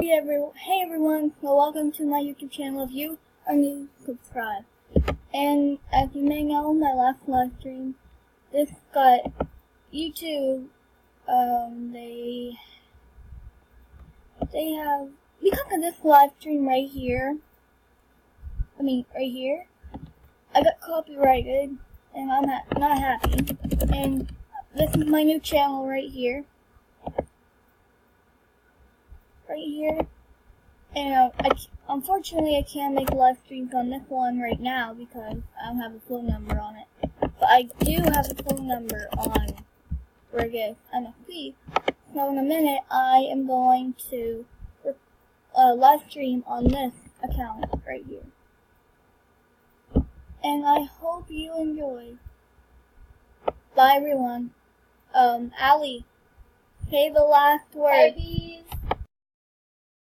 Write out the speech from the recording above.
Hey everyone, well, welcome to my YouTube channel if you are new, subscribe. And as you may know, my last live stream, this got YouTube, they have, because of this live stream right here, I got copyrighted, and I'm not happy. And this is my new channel right here. And unfortunately I can't make live streams on this one right now because I don't have a phone number on it. But I do have a phone number on Regis MFP. So in a minute I am going to live stream on this account right here. And I hope you enjoy. Bye everyone. Allie, say the last word. Bye, bees.